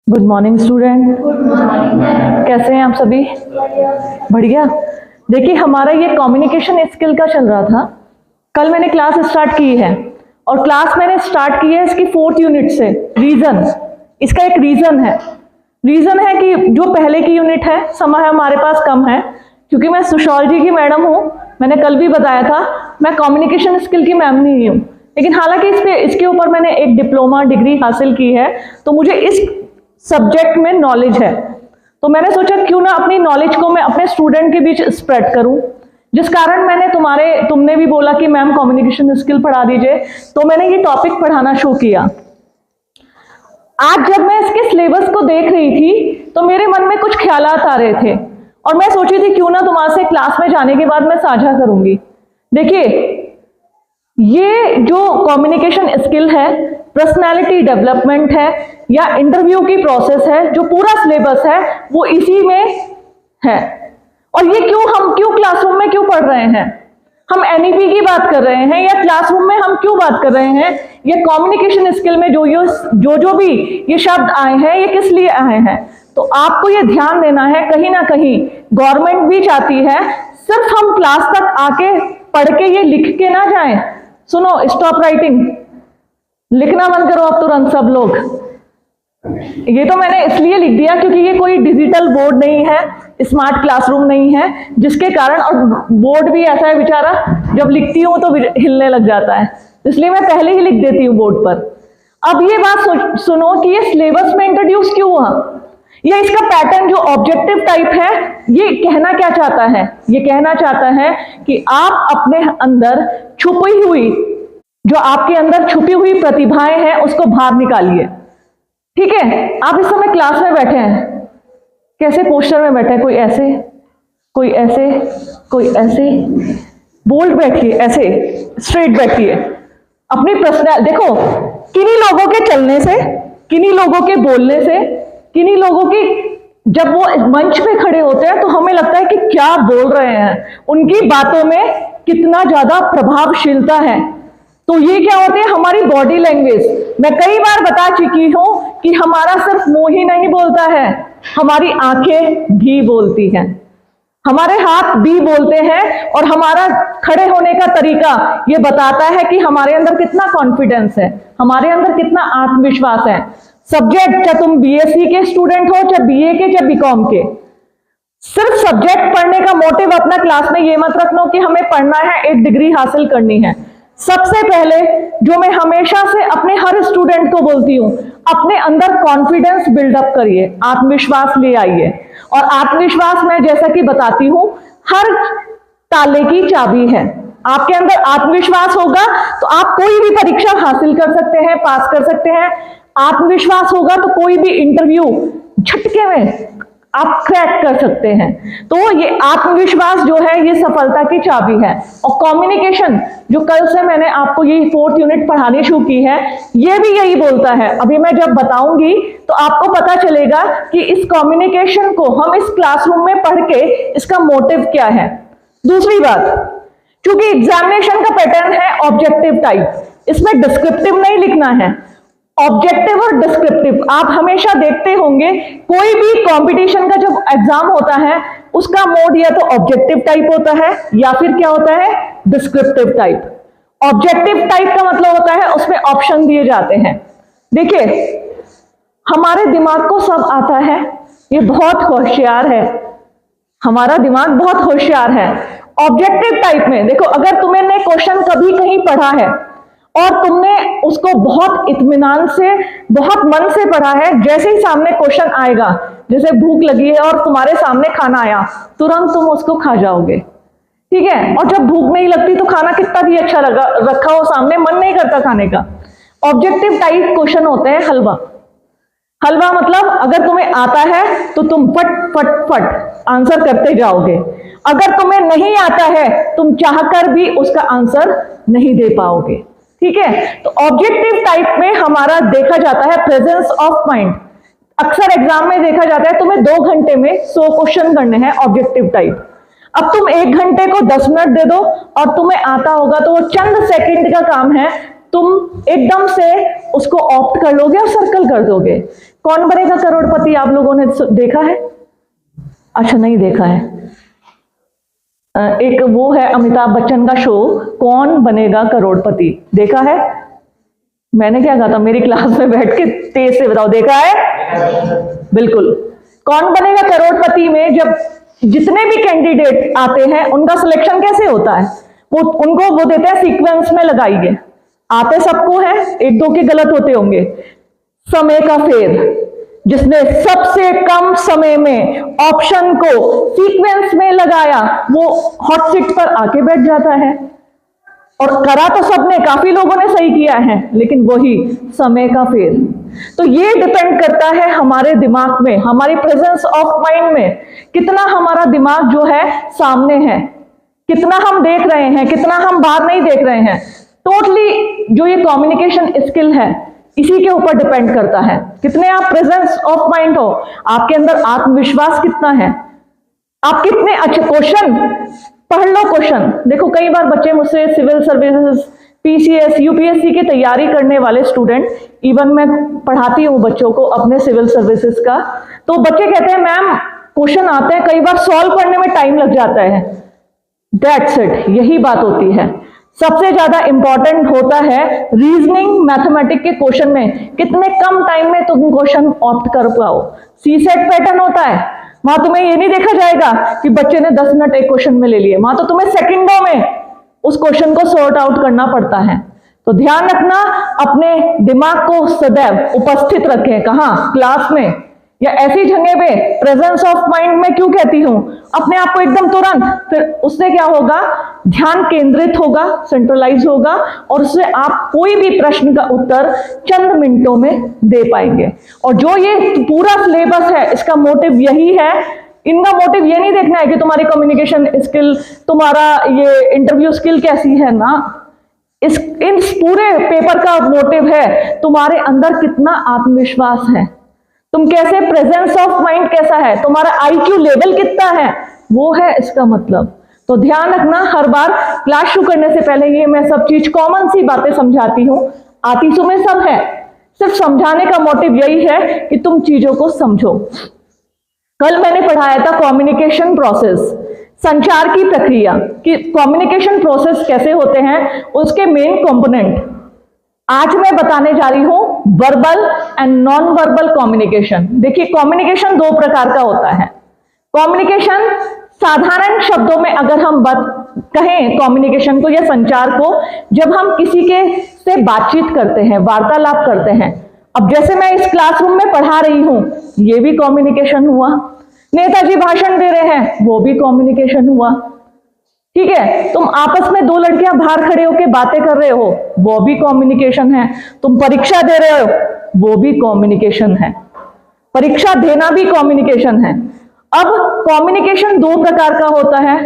Good morning student. कैसे हैं आप सभी? बढ़िया। देखिए, हमारा ये कम्युनिकेशन स्किल का चल रहा था। कल मैंने क्लास स्टार्ट की है और क्लास मैंने स्टार्ट की है इसकी 4th यूनिट से। रीजन, इसका एक रीजन है कि जो पहले की यूनिट है समय हमारे पास कम है, क्योंकि मैं सोशियोलॉजी की मैडम हूँ। मैंने कल भी बताया था मैं कम्युनिकेशन स्किल की मैम नहीं हूँ, लेकिन हालांकि इसके ऊपर मैंने एक डिप्लोमा डिग्री हासिल की है, तो मुझे इस सब्जेक्ट में नॉलेज है। तो मैंने सोचा क्यों ना अपनी नॉलेज को मैं अपने स्टूडेंट के बीच स्प्रेड करूं, जिस कारण मैंने तुमने भी बोला कि मैम कम्युनिकेशन स्किल पढ़ा दीजिए, तो मैंने ये टॉपिक पढ़ाना शुरू किया। आज जब मैं इसके सिलेबस को देख रही थी तो मेरे मन में कुछ ख्यालात आ रहे थे और मैं सोची थी क्यों ना तुम्हारे से क्लास में जाने के बाद मैं साझा करूंगी। देखिए, ये जो कम्युनिकेशन स्किल है, पर्सनालिटी डेवलपमेंट है या इंटरव्यू की प्रोसेस है, जो पूरा सिलेबस है वो इसी में है। और ये हम क्यों क्लासरूम में क्यों पढ़ रहे हैं? हम एनईपी की बात कर रहे हैं या क्लासरूम में हम क्यों बात कर रहे हैं? ये कम्युनिकेशन स्किल में जो भी ये शब्द आए हैं, ये किस लिए आए हैं? तो आपको ये ध्यान देना है, कहीं ना कहीं गवर्नमेंट भी चाहती है सिर्फ हम क्लास तक आके पढ़ के ये लिख के ना जाएं। सुनो, स्टॉप राइटिंग, लिखना बंद करो अब तुरंत सब लोग। ये तो मैंने इसलिए लिख दिया क्योंकि ये कोई डिजिटल बोर्ड नहीं है, स्मार्ट क्लासरूम नहीं है, जिसके कारण, और बोर्ड भी ऐसा है बेचारा, जब लिखती हूं तो हिलने लग जाता है, इसलिए मैं पहले ही लिख देती हूँ बोर्ड पर। अब ये बात सुनो कि ये सिलेबस में इंट्रोड्यूस क्यों हुआ, या इसका पैटर्न जो ऑब्जेक्टिव टाइप है, ये कहना क्या चाहता है? ये कहना चाहता है कि आप अपने अंदर छुपी हुई, जो आपके अंदर छुपी हुई प्रतिभाएं हैं, उसको बाहर निकालिए। ठीक है? आप इस समय क्लास में बैठे हैं, कैसे पोस्टर में बैठे हैं, कोई ऐसे, कोई ऐसे, कोई ऐसे, बोल्ड बैठिए, ऐसे स्ट्रेट बैठिए। अपनी पर्सनल देखो, किन्हीं लोगों के चलने से, किन्हीं लोगों के बोलने से, किन्हीं लोगों की, जब वो मंच पे खड़े होते हैं तो हमें लगता है कि क्या बोल रहे हैं, उनकी बातों में कितना ज्यादा प्रभावशीलता है। तो ये क्या होती है? हमारी बॉडी लैंग्वेज। मैं कई बार बता चुकी हूं कि हमारा सिर्फ मुंह ही नहीं बोलता है, हमारी आंखें भी बोलती हैं, हमारे हाथ भी बोलते हैं, और हमारा खड़े होने का तरीका ये बताता है कि हमारे अंदर कितना कॉन्फिडेंस है, हमारे अंदर कितना आत्मविश्वास है। सब्जेक्ट, चाहे तुम बीएससी के स्टूडेंट हो, चाहे बीए के, चाहे बीकॉम के, सिर्फ सब्जेक्ट पढ़ने का मोटिव अपना क्लास में ये मत रखना कि हमें पढ़ना है, एक डिग्री हासिल करनी है। सबसे पहले जो मैं हमेशा से अपने हर स्टूडेंट को बोलती हूं, अपने अंदर कॉन्फिडेंस बिल्डअप करिए, आत्मविश्वास ले आइए। और आत्मविश्वास मैं जैसा कि बताती हूं, हर ताले की चाबी है। आपके अंदर आत्मविश्वास होगा तो आप कोई भी परीक्षा हासिल कर सकते हैं, पास कर सकते हैं। आत्मविश्वास होगा तो कोई भी इंटरव्यू झटके में आप क्रैक कर सकते हैं। तो ये आत्मविश्वास जो है, ये सफलता की चाबी है। और कम्युनिकेशन, जो कल से मैंने आपको ये 4th यूनिट पढ़ानी शुरू की है, ये भी यही बोलता है। अभी मैं जब बताऊंगी तो आपको पता चलेगा कि इस कम्युनिकेशन को हम इस क्लासरूम में पढ़ के इसका मोटिव क्या है। दूसरी बात, क्योंकि एग्जामिनेशन का पैटर्न है ऑब्जेक्टिव टाइप, इसमें डिस्क्रिप्टिव नहीं लिखना है, ऑब्जेक्टिव और डिस्क्रिप्टिव। आप हमेशा देखते होंगे कोई भी कंपटीशन का जब एग्जाम होता है, उसका मोड या तो ऑब्जेक्टिव टाइप होता है या फिर क्या होता है, डिस्क्रिप्टिव टाइप। ऑब्जेक्टिव टाइप का मतलब होता है उसमें ऑप्शन दिए जाते हैं। देखिए, हमारे दिमाग को सब आता है, ये बहुत होशियार है, हमारा दिमाग बहुत होशियार है। ऑब्जेक्टिव टाइप में देखो, अगर तुमने क्वेश्चन कभी कहीं पढ़ा है और तुमने उसको बहुत इत्मीनान से, बहुत मन से पढ़ा है, जैसे ही सामने क्वेश्चन आएगा, जैसे भूख लगी है और तुम्हारे सामने खाना आया, तुरंत तुम उसको खा जाओगे। ठीक है? और जब भूख नहीं लगती तो खाना कितना भी अच्छा लगा रखा हो सामने, मन नहीं करता खाने का। ऑब्जेक्टिव टाइप क्वेश्चन होते हैं हलवा। हलवा मतलब अगर तुम्हें आता है तो तुम फट फट फट आंसर करते जाओगे, अगर तुम्हें नहीं आता है तुम चाहकर भी उसका आंसर नहीं दे पाओगे। ठीक है? तो ऑब्जेक्टिव टाइप में हमारा देखा जाता है प्रेजेंस ऑफ माइंड। अक्सर एग्जाम में देखा जाता है तुम्हें 2 घंटे में 100 क्वेश्चन करने हैं, ऑब्जेक्टिव टाइप। अब तुम 1 घंटे को 10 मिनट दे दो और तुम्हें आता होगा तो वो चंद सेकंड का काम है, तुम एकदम से उसको ऑप्ट कर लोगे और सर्कल कर दोगे। कौन बनेगा करोड़पति आप लोगों ने देखा है? अच्छा, नहीं देखा है। एक वो है अमिताभ बच्चन का शो, कौन बनेगा करोड़पति, देखा है? मैंने क्या कहा था, मेरी क्लास में बैठ के तेज से बताओ, देखा है? बिल्कुल। कौन बनेगा करोड़पति में जब जितने भी कैंडिडेट आते हैं उनका सिलेक्शन कैसे होता है, उनको वो देते हैं सीक्वेंस में लगाइए, आते सबको है, एक दो के गलत होते होंगे। समय का फेर, जिसने सबसे कम समय में ऑप्शन को सीक्वेंस में लगाया वो हॉट सीट पर आके बैठ जाता है। और करा तो सबने, काफी लोगों ने सही किया है, लेकिन वही समय का फेर। तो ये डिपेंड करता है हमारे दिमाग में, हमारी प्रेजेंस ऑफ माइंड में, कितना हमारा दिमाग जो है सामने है, कितना हम देख रहे हैं, कितना हम बाहर नहीं देख रहे हैं। टोटली जो ये कम्युनिकेशन स्किल है इसी के ऊपर डिपेंड करता है, कितने आप प्रेजेंस ऑफ माइंड हो, आपके अंदर आत्मविश्वास कितना है, आप कितने अच्छे क्वेश्चन पढ़ लो। क्वेश्चन देखो, कई बार बच्चे मुझसे सिविल सर्विसेज, पीसीएस, यूपीएससी की तैयारी करने वाले स्टूडेंट, इवन मैं पढ़ाती हूँ बच्चों को अपने सिविल सर्विसेज का, तो बच्चे कहते हैं मैम क्वेश्चन आते हैं, कई बार सॉल्व करने में टाइम लग जाता है। दैट्स इट, यही बात होती है। सबसे ज्यादा इंपॉर्टेंट होता है रीजनिंग, मैथमेटिक्स के क्वेश्चन में कितने कम टाइम में तुम क्वेश्चन ऑप्ट कर पाओ। सीसेट पैटर्न होता है, वहां तुम्हें ये नहीं देखा जाएगा कि बच्चे ने 10 मिनट एक क्वेश्चन में ले लिए, वहां तो तुम्हें सेकंडों में उस क्वेश्चन को सॉर्ट आउट करना पड़ता है। तो ध्यान रखना, अपने दिमाग को सदैव उपस्थित रखें। कहां? क्लास में या ऐसी जगह पे। प्रेजेंस ऑफ माइंड में क्यों कहती हूं? अपने आप को एकदम तुरंत, फिर उससे क्या होगा, ध्यान केंद्रित होगा, सेंट्रलाइज होगा, और उससे आप कोई भी प्रश्न का उत्तर चंद मिनटों में दे पाएंगे। और जो ये पूरा सिलेबस है, इसका मोटिव यही है, इनका मोटिव ये नहीं देखना है कि तुम्हारी कम्युनिकेशन स्किल, तुम्हारा ये इंटरव्यू स्किल कैसी है ना, इन पूरे पेपर का मोटिव है तुम्हारे अंदर कितना आत्मविश्वास है, तुम कैसे, प्रेजेंस ऑफ माइंड कैसा है, तुम्हारा आईक्यू लेवल कितना है, वो है इसका मतलब। तो ध्यान रखना, हर बार क्लास शुरू करने से पहले ये मैं सब चीज कॉमन सी बातें समझाती हूँ, आती तुम्हें सब है, सिर्फ समझाने का मोटिव यही है कि तुम चीजों को समझो। कल मैंने पढ़ाया था कम्युनिकेशन प्रोसेस, संचार की प्रक्रिया, कि कम्युनिकेशन प्रोसेस कैसे होते हैं, उसके मेन कंपोनेंट। आज मैं बताने जा रही हूं verbal and non verbal communication. देखिए, कम्युनिकेशन दो प्रकार का होता है। कम्युनिकेशन साधारण शब्दों में अगर हम कहें कम्युनिकेशन को या संचार को, जब हम किसी के से बातचीत करते हैं, वार्तालाप करते हैं। अब जैसे मैं इस क्लासरूम में पढ़ा रही हूं, ये भी कम्युनिकेशन हुआ। नेताजी भाषण दे रहे हैं, वो भी कम्युनिकेशन हुआ। ठीक है, तुम आपस में दो लड़कियां बाहर खड़े होकर बातें कर रहे हो, वो भी कम्युनिकेशन है। तुम परीक्षा दे रहे हो, वो भी कम्युनिकेशन है। परीक्षा देना भी कम्युनिकेशन है। अब कम्युनिकेशन दो प्रकार का होता है,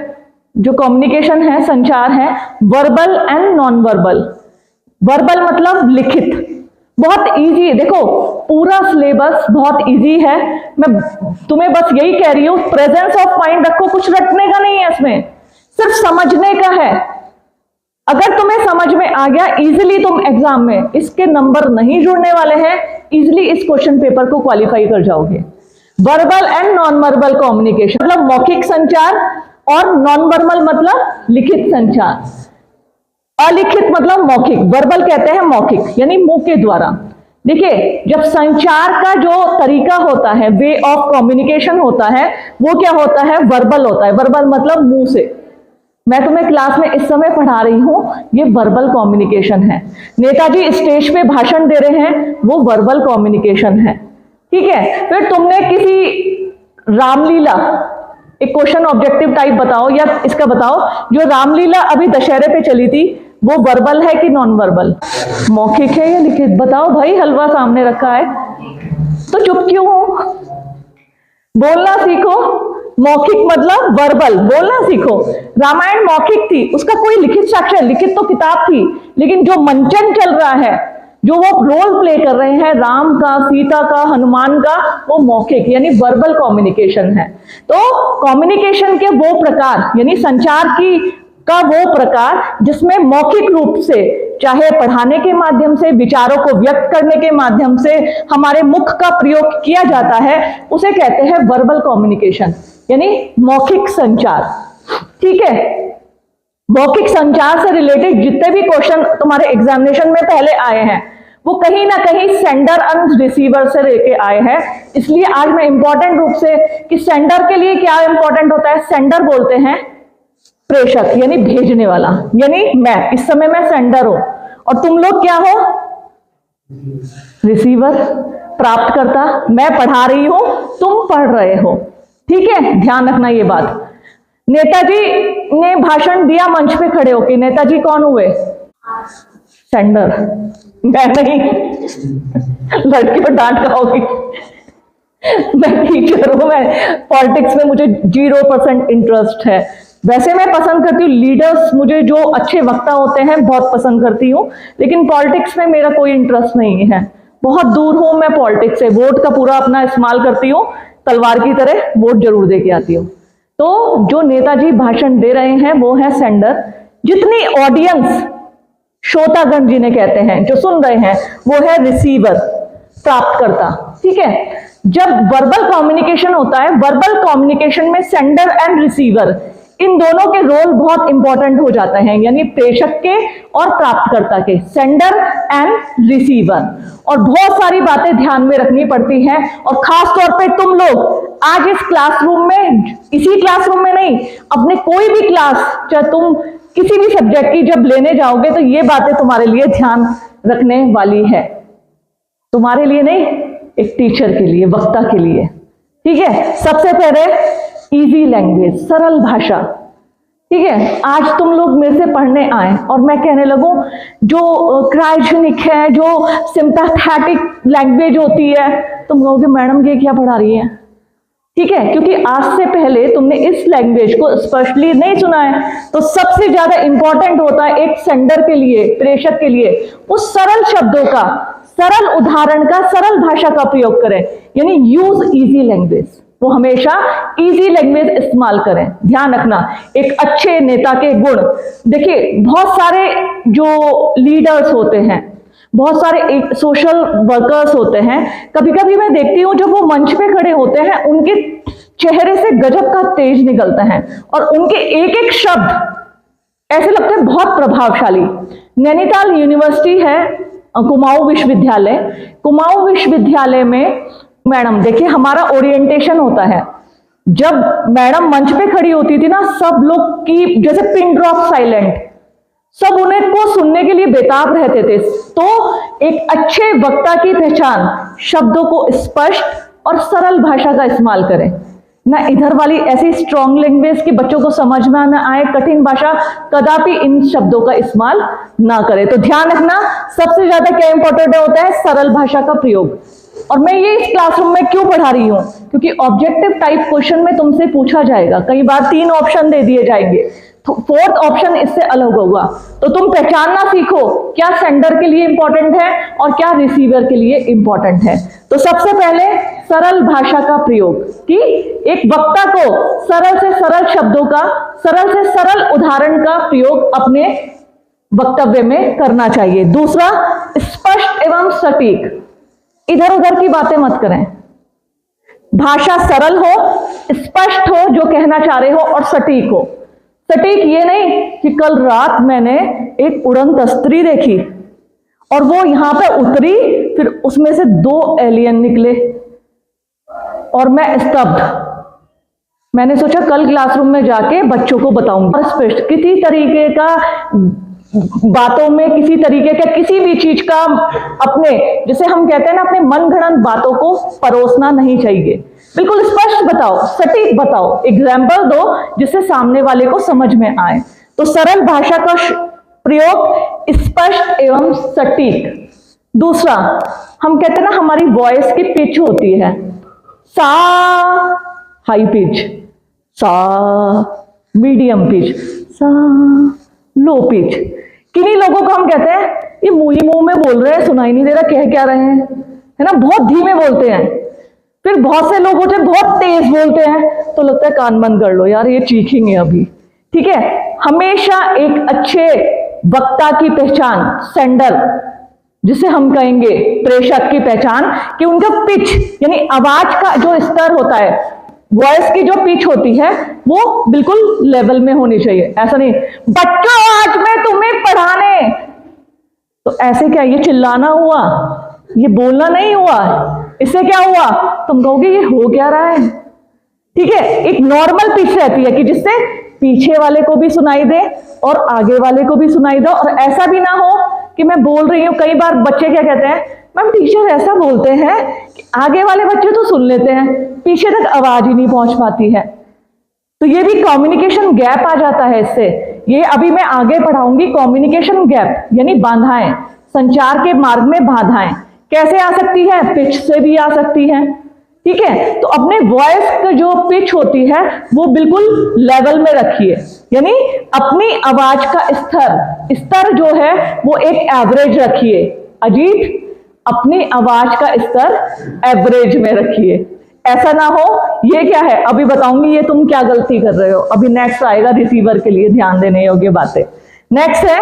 जो कम्युनिकेशन है, संचार है, verbal and non verbal. Verbal मतलब लिखित, बहुत इजी। देखो, पूरा सिलेबस बहुत इजी है, मैं तुम्हें बस यही कह रही हूं, प्रेजेंस ऑफ माइंड रखो, कुछ रटने का नहीं है इसमें, सिर्फ समझने का है। अगर तुम्हें समझ में आ गया, इजीली तुम एग्जाम में, इसके नंबर नहीं जुड़ने वाले हैं, इजीली इस क्वेश्चन पेपर को क्वालिफाई कर जाओगे। Verbal and non verbal communication मतलब मौखिक संचार, और नॉन वर्बल मतलब लिखित संचार। अलिखित मतलब मौखिक, वर्बल कहते हैं मौखिक, यानी मुंह के द्वारा। देखिए, जब संचार का जो तरीका होता है, वे ऑफ कम्युनिकेशन होता है, वो क्या होता है, वर्बल होता है। वर्बल मतलब मुंह से। मैं तुम्हें क्लास में इस समय पढ़ा रही हूं, ये वर्बल कम्युनिकेशन है। नेताजी स्टेज पे भाषण दे रहे हैं, वो वर्बल कम्युनिकेशन है। ठीक है, फिर तुमने किसी रामलीला, एक क्वेश्चन ऑब्जेक्टिव टाइप बताओ, या इसका बताओ, जो रामलीला अभी दशहरे पे चली थी, वो वर्बल है कि नॉन वर्बल, मौखिक है या लिखित? बताओ भाई, हलवा सामने रखा है तो चुप क्यों हो? बोलना सीखो। मौखिक मतलब वर्बल, बोलना सीखो। रामायण मौखिक थी, उसका कोई लिखित साक्ष्य, लिखित तो किताब थी, लेकिन जो मंचन चल रहा है, जो वो रोल प्ले कर रहे हैं, राम का, सीता का, हनुमान का, वो मौखिक यानी वर्बल कम्युनिकेशन है। तो कम्युनिकेशन के वो प्रकार, यानी संचार की का वो प्रकार जिसमें मौखिक रूप से, चाहे पढ़ाने के माध्यम से, विचारों को व्यक्त करने के माध्यम से हमारे मुख का प्रयोग किया जाता है, उसे कहते हैं वर्बल कम्युनिकेशन, यानी मौखिक संचार। ठीक है, मौखिक संचार से रिलेटेड जितने भी क्वेश्चन तुम्हारे एग्जामिनेशन में पहले आए हैं वो कहीं ना कहीं सेंडर एंड रिसीवर से लेके आए हैं। इसलिए आज मैं इंपॉर्टेंट रूप से कि सेंडर के लिए क्या इंपॉर्टेंट होता है, सेंडर बोलते हैं प्रेषक, यानी भेजने वाला, यानी मैं, इस समय मैं सेंडर हूं और तुम लोग क्या हो, रिसीवर, प्राप्तकर्ता। मैं पढ़ा रही हूं, तुम पढ़ रहे हो। ठीक है, ध्यान रखना ये बात। नेताजी ने भाषण दिया मंच पे खड़े होकर, नेताजी कौन हुए, सेंडर, मैं नहीं। लड़कियों डांट खाओगी, मैं टीचर हूं, मैं पॉलिटिक्स में मुझे 0% इंटरेस्ट है। वैसे मैं पसंद करती हूँ लीडर्स, मुझे जो अच्छे वक्ता होते हैं बहुत पसंद करती हूँ, लेकिन पॉलिटिक्स में मेरा कोई इंटरेस्ट नहीं है, बहुत दूर हूं मैं पॉलिटिक्स से। वोट का पूरा अपना इस्तेमाल करती हूँ, तलवार की तरह वोट जरूर दे के आती हूँ। तो जो नेताजी भाषण दे रहे हैं वो है सेंडर। जितनी ऑडियंस, श्रोतागण जिन्हें कहते हैं, जो सुन रहे हैं, वो है रिसीवर, प्राप्तकर्ता। ठीक है, जब वर्बल कम्युनिकेशन होता है, वर्बल कम्युनिकेशन में सेंडर एंड रिसीवर, इन दोनों के रोल बहुत इंपॉर्टेंट हो जाते हैं, यानी प्रेषक के और प्राप्तकर्ता के, सेंडर एंड रिसीवर। और बहुत सारी बातें ध्यान में रखनी पड़ती हैं, और खास तौर पे तुम लोग आज इस क्लासरूम में, इसी क्लासरूम में नहीं, अपने कोई भी क्लास, चाहे तुम किसी भी सब्जेक्ट की जब लेने जाओगे, तो ये बातें तुम्हारे लिए ध्यान रखने वाली है, तुम्हारे लिए नहीं, एक टीचर के लिए, वक्ता के लिए। ठीक है, सबसे पहले इजी लैंग्वेज, सरल भाषा। ठीक है, आज तुम लोग मेरे से पढ़ने आए और मैं कहने लगूं जो क्रायोजेनिक है, जो सिंपैथेटिक लैंग्वेज होती है, तुम कहोगे मैडम ये क्या पढ़ा रही है। ठीक है, क्योंकि आज से पहले तुमने इस लैंग्वेज को स्पष्टली नहीं सुना है। तो सबसे ज्यादा इंपॉर्टेंट होता है एक सेंडर के लिए, प्रेषक के लिए, उस सरल शब्दों का, सरल उदाहरण का, सरल भाषा का प्रयोग करें, यानी यूज इजी लैंग्वेज। वो हमेशा इजी लैंग्वेज इस्तेमाल करें। ध्यान रखना, एक अच्छे नेता के गुण, देखिए बहुत सारे जो लीडर्स होते हैं, बहुत सारे सोशल वर्कर्स होते हैं, कभी कभी मैं देखती हूँ जब वो मंच पे खड़े होते हैं, उनके चेहरे से गजब का तेज निकलता है और उनके एक एक शब्द ऐसे लगते हैं बहुत प्रभावशाली। नैनीताल यूनिवर्सिटी है, कुमाऊं विश्वविद्यालय, कुमाऊं विश्वविद्यालय में मैडम देखिए हमारा ओरिएंटेशन होता है, जब मैडम मंच पे खड़ी होती थी ना, सब लोग की जैसे पिन ड्रॉप साइलेंट, सब उन्हें को सुनने के लिए बेताब रहते थे। तो एक अच्छे वक्ता की पहचान शब्दों को स्पष्ट और सरल भाषा का इस्तेमाल करें, ना इधर वाली ऐसी स्ट्रॉन्ग लैंग्वेज कि बच्चों को समझ में ना आए, कठिन भाषा, कदापि इन शब्दों का इस्तेमाल ना करें। तो ध्यान रखना, सबसे ज्यादा क्या इंपॉर्टेंट होता है, सरल भाषा का प्रयोग। और मैं ये इस क्लासरूम में क्यों पढ़ा रही हूं, क्योंकि ऑब्जेक्टिव टाइप क्वेश्चन में तुमसे पूछा जाएगा, कई बार 3 ऑप्शन दे दिए जाएंगे, तो 4th ऑप्शन इससे अलग होगा। तो तुम पहचानना सीखो क्या सेंडर के लिए इंपॉर्टेंट है और क्या रिसीवर के लिए इंपॉर्टेंट है। तो सबसे पहले सरल भाषा का प्रयोग, कि एक वक्ता को सरल से सरल शब्दों का, सरल से सरल उदाहरण का प्रयोग अपने वक्तव्य में करना चाहिए। दूसरा, स्पष्ट एवं सटीक, इधर उधर की बातें मत करें, भाषा सरल हो, स्पष्ट हो जो कहना चाह रहे हो, और सटीक हो। सटीक ये नहीं कि कल रात मैंने एक उड़न तस्त्री देखी और वो यहां पे उतरी, फिर उसमें से 2 एलियन निकले और मैं स्तब्ध, मैंने सोचा कल क्लासरूम में जाके बच्चों को बताऊंगी। और स्पष्ट किसी तरीके का बातों में, किसी तरीके का किसी भी चीज का अपने, जैसे हम कहते हैं ना, अपने मन गढ़ंत बातों को परोसना नहीं चाहिए। बिल्कुल स्पष्ट बताओ, सटीक बताओ, एग्जाम्पल दो जिससे सामने वाले को समझ में आए। तो सरल भाषा का प्रयोग, स्पष्ट एवं सटीक। दूसरा, हम कहते हैं ना हमारी वॉइस की पिच होती है, सा हाई पिच, सा मीडियम पिच, सा लो पिच। किन्हीं लोगों को हम कहते हैं ये मुंह ही मुंह में बोल रहे हैं, सुनाई नहीं दे रहा कह क्या रहे हैं, है ना, बहुत धीमे बोलते हैं। फिर बहुत से लोग होते हैं बहुत तेज बोलते हैं, तो लगता है कान बंद कर लो यार, ये चीखेंगे अभी। ठीक है, हमेशा एक अच्छे वक्ता की पहचान, सेंडर जिसे हम कहेंगे प्रेषक की पहचान, कि उनका पिच यानी आवाज का जो स्तर होता है, वॉइस की जो पिच होती है वो बिल्कुल लेवल में होनी चाहिए। ऐसा नहीं बच्चों आज मैं तुम्हें पढ़ाने, तो ऐसे क्या ये चिल्लाना हुआ, ये बोलना नहीं हुआ, इससे क्या हुआ तुम कहोगे ये हो क्या रहा है। ठीक है, एक नॉर्मल पिच रहती है कि जिससे पीछे वाले को भी सुनाई दे और आगे वाले को भी सुनाई दो, और ऐसा भी ना हो कि मैं बोल रही हूं, कई बार बच्चे क्या कहते हैं, मैम टीचर ऐसा बोलते हैं कि आगे वाले बच्चे तो सुन लेते हैं, पीछे तक आवाज ही नहीं पहुंच पाती है। तो ये भी कम्युनिकेशन गैप आ जाता है इससे। ये अभी मैं आगे पढ़ाऊंगी, कम्युनिकेशन गैप यानी बाधाएं, संचार के मार्ग में बाधाएं कैसे आ सकती है, पिच से भी आ सकती है। ठीक है, तो अपने वॉइस का जो पिच होती है वो बिल्कुल लेवल में रखिए, यानी अपनी आवाज का स्तर जो है वो एक एवरेज रखिए। अजीत, अपनी आवाज का स्तर एवरेज में रखिए, ऐसा ना हो ये क्या है अभी बताऊंगी, ये तुम क्या गलती कर रहे हो। अभी नेक्स्ट आएगा रिसीवर के लिए ध्यान देने योग्य बातें। नेक्स्ट है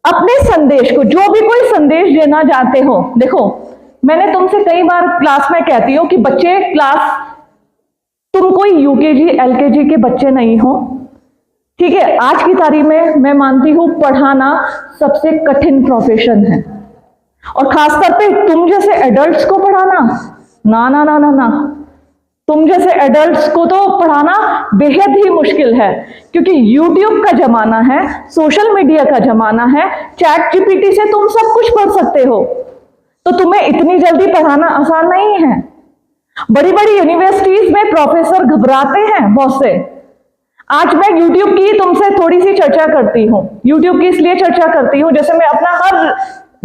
अपने संदेश को, जो भी कोई संदेश देना चाहते हो, देखो मैंने तुमसे कई बार क्लास में कहती हूं कि बच्चे क्लास, तुम कोई यूकेजी एलकेजी के बच्चे नहीं हो। ठीक है, आज की तारीख में मैं मानती हूं पढ़ाना सबसे कठिन प्रोफेशन है, और खासतौर पे तुम जैसे एडल्ट्स को पढ़ाना, ना ना ना ना ना, तुम जैसे एडल्ट्स को तो पढ़ाना बेहद ही मुश्किल है, क्योंकि यूट्यूब का जमाना है, सोशल मीडिया का जमाना है, चैट जीपीटी से तुम सब कुछ पढ़ सकते हो, तो तुम्हें इतनी जल्दी पढ़ाना आसान नहीं है। बड़ी बड़ी यूनिवर्सिटीज में प्रोफेसर घबराते हैं बहुत से। आज मैं यूट्यूब की तुमसे थोड़ी सी चर्चा करती हूँ, यूट्यूब की इसलिए चर्चा करती हूँ जैसे मैं अपना हर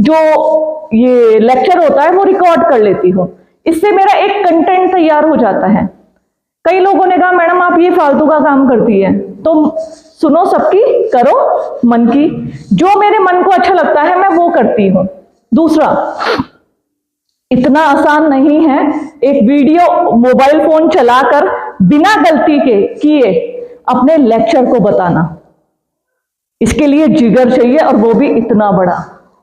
जो ये लेक्चर होता है वो रिकॉर्ड कर लेती हूँ, इससे मेरा एक कंटेंट तैयार हो जाता है। कई लोगों ने कहा मैडम आप ये फालतू का काम करती है, तो सुनो सबकी, करो मन की, जो मेरे मन को अच्छा लगता है मैं वो करती हूँ। दूसरा, इतना आसान नहीं है एक वीडियो मोबाइल फोन चलाकर बिना गलती के किए अपने लेक्चर को बताना। इसके लिए जिगर चाहिए, और वो भी इतना बड़ा,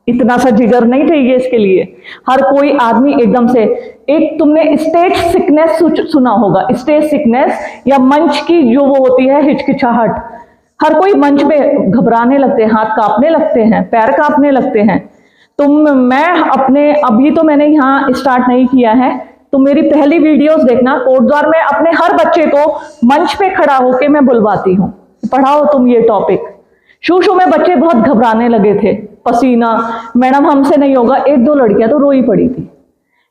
इतना सा जिगर नहीं चाहिए इसके लिए। हर कोई आदमी एकदम से, एक तुमने स्टेज सिकनेस सुना होगा, स्टेज सिकनेस या मंच की जो वो होती है हिचकिचाहट, हर कोई मंच पे घबराने लगते हैं, हाथ कांपने लगते हैं, पैर कांपने लगते हैं। मैं अपने, अभी तो मैंने यहाँ स्टार्ट नहीं किया है, तो मेरी पहली वीडियोस देखना, कोटद्वार में अपने हर बच्चे को मंच पे खड़ा होके मैं बुलवाती हूँ, पढ़ाओ तुम ये टॉपिक। शुरू में बच्चे बहुत घबराने लगे थे, पसीना, मैडम हमसे नहीं होगा, एक दो लड़कियां तो रोई पड़ी थी,